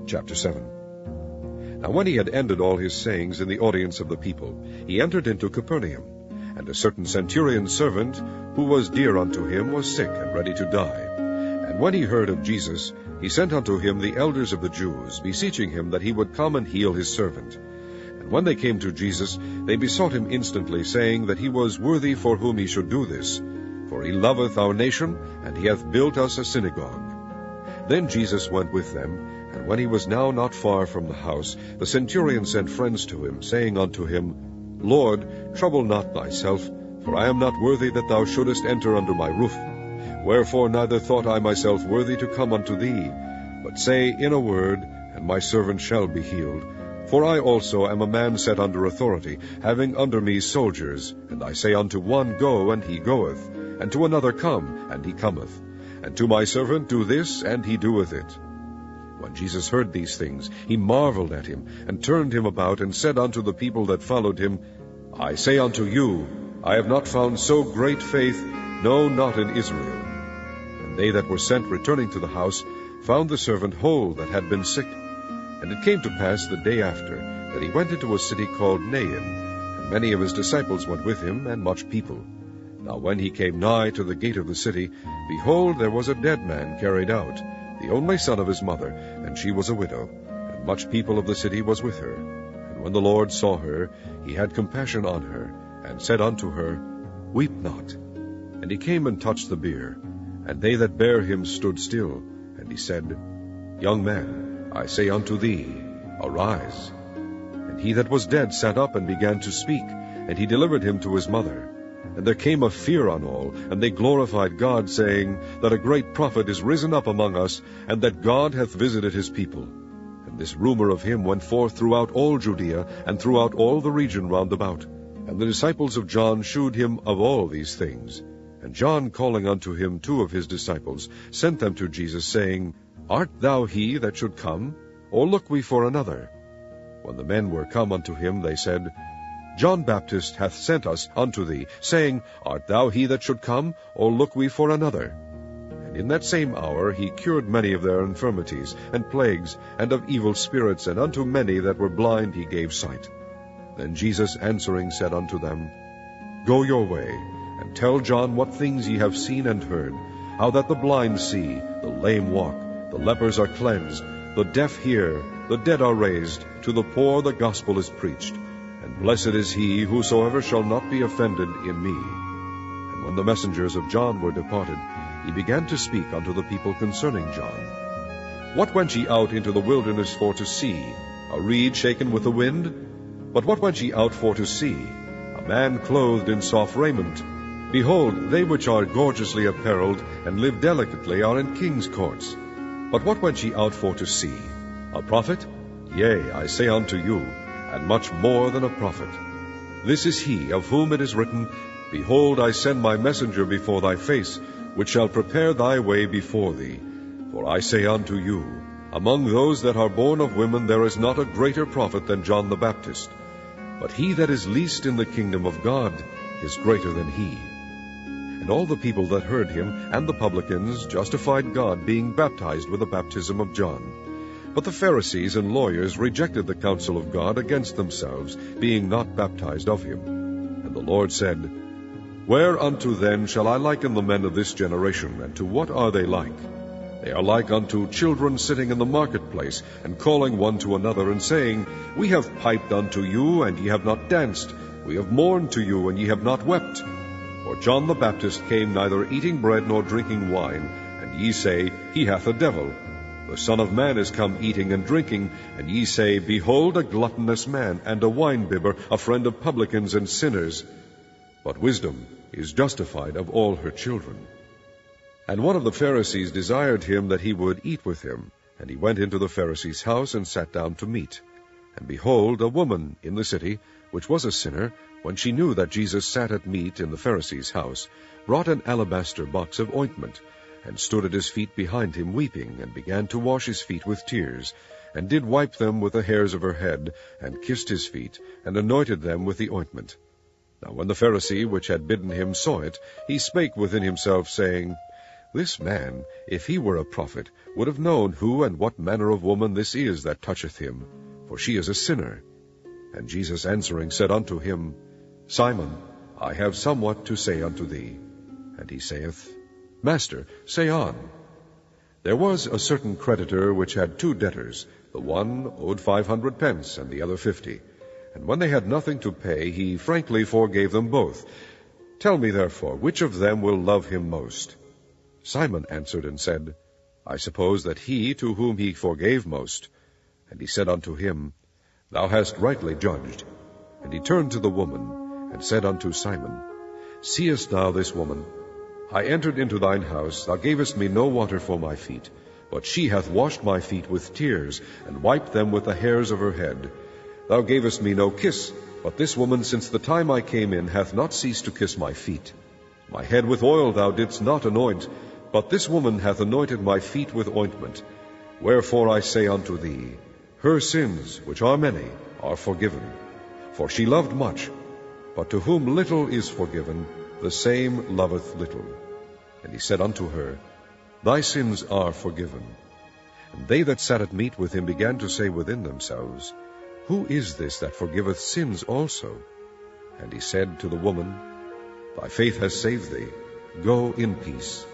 Chapter 7. Now when he had ended all his sayings in the audience of the people, he entered into Capernaum. And a certain centurion's servant, who was dear unto him, was sick and ready to die. And when he heard of Jesus, he sent unto him the elders of the Jews, beseeching him that he would come and heal his servant. And when they came to Jesus, they besought him instantly, saying that he was worthy for whom he should do this. For he loveth our nation, and he hath built us a synagogue. Then Jesus went with them, and when he was now not far from the house, the centurion sent friends to him, saying unto him, Lord, trouble not thyself, for I am not worthy that thou shouldest enter under my roof. Wherefore neither thought I myself worthy to come unto thee, but say in a word, and my servant shall be healed. For I also am a man set under authority, having under me soldiers, and I say unto one, Go, and he goeth, and to another, Come, and he cometh, and to my servant, Do this, and he doeth it. When Jesus heard these things, he marveled at him, and turned him about, and said unto the people that followed him, I say unto you, I have not found so great faith, no, not in Israel. And they that were sent returning to the house found the servant whole that had been sick. And it came to pass the day after, that he went into a city called Nain, and many of his disciples went with him, and much people. Now when he came nigh to the gate of the city, behold, there was a dead man carried out, the only son of his mother, and she was a widow, and much people of the city was with her. And when the Lord saw her, he had compassion on her, and said unto her, Weep not. And he came and touched the bier, and they that bare him stood still. And he said, Young man, I say unto thee, arise. And he that was dead sat up and began to speak, and he delivered him to his mother. And there came a fear on all, and they glorified God, saying, that a great prophet is risen up among us, and that God hath visited his people. And this rumor of him went forth throughout all Judea, and throughout all the region round about. And the disciples of John shewed him of all these things. And John, calling unto him 2 of his disciples, sent them to Jesus, saying, Art thou he that should come, or look we for another? When the men were come unto him, they said, John Baptist hath sent us unto thee, saying, Art thou he that should come, or look we for another? And in that same hour he cured many of their infirmities, and plagues, and of evil spirits, and unto many that were blind he gave sight. Then Jesus answering said unto them, Go your way, and tell John what things ye have seen and heard, how that the blind see, the lame walk, the lepers are cleansed, the deaf hear, the dead are raised, to the poor the gospel is preached. And blessed is he whosoever shall not be offended in me. And when the messengers of John were departed, he began to speak unto the people concerning John. What went ye out into the wilderness for to see? A reed shaken with the wind? But what went ye out for to see? A man clothed in soft raiment? Behold, they which are gorgeously apparelled, and live delicately, are in kings' courts. But what went ye out for to see? A prophet? Yea, I say unto you, and much more than a prophet. This is he of whom it is written, Behold, I send my messenger before thy face, which shall prepare thy way before thee. For I say unto you, among those that are born of women there is not a greater prophet than John the Baptist. But he that is least in the kingdom of God is greater than he. And all the people that heard him, and the publicans, justified God, being baptized with the baptism of John. But the Pharisees and lawyers rejected the counsel of God against themselves, being not baptized of him. And the Lord said, Whereunto then shall I liken the men of this generation, and to what are they like? They are like unto children sitting in the marketplace, and calling one to another, and saying, We have piped unto you, and ye have not danced. We have mourned to you, and ye have not wept. For John the Baptist came neither eating bread nor drinking wine, and ye say, He hath a devil. The Son of Man is come eating and drinking, and ye say, Behold a gluttonous man, and a winebibber, a friend of publicans and sinners. But wisdom is justified of all her children. And one of the Pharisees desired him that he would eat with him. And he went into the Pharisee's house, and sat down to meat. And behold, a woman in the city, which was a sinner, when she knew that Jesus sat at meat in the Pharisee's house, brought an alabaster box of ointment, and stood at his feet behind him weeping, and began to wash his feet with tears, and did wipe them with the hairs of her head, and kissed his feet, and anointed them with the ointment. Now when the Pharisee which had bidden him saw it, he spake within himself, saying, This man, if he were a prophet, would have known who and what manner of woman this is that toucheth him, for she is a sinner. And Jesus answering said unto him, Simon, I have somewhat to say unto thee. And he saith, Master, say on. There was a certain creditor which had 2 debtors. The one owed 500 pence, and the other 50. And when they had nothing to pay, he frankly forgave them both. Tell me therefore, which of them will love him most? Simon answered and said, I suppose that he to whom he forgave most. And he said unto him, Thou hast rightly judged. And he turned to the woman, and said unto Simon, Seest thou this woman? I entered into thine house, thou gavest me no water for my feet, but she hath washed my feet with tears, and wiped them with the hairs of her head. Thou gavest me no kiss, but this woman since the time I came in hath not ceased to kiss my feet. My head with oil thou didst not anoint, but this woman hath anointed my feet with ointment. Wherefore I say unto thee, her sins, which are many, are forgiven. For she loved much, but to whom little is forgiven, the same loveth little. And he said unto her, Thy sins are forgiven. And they that sat at meat with him began to say within themselves, Who is this that forgiveth sins also? And he said to the woman, Thy faith has saved thee. Go in peace.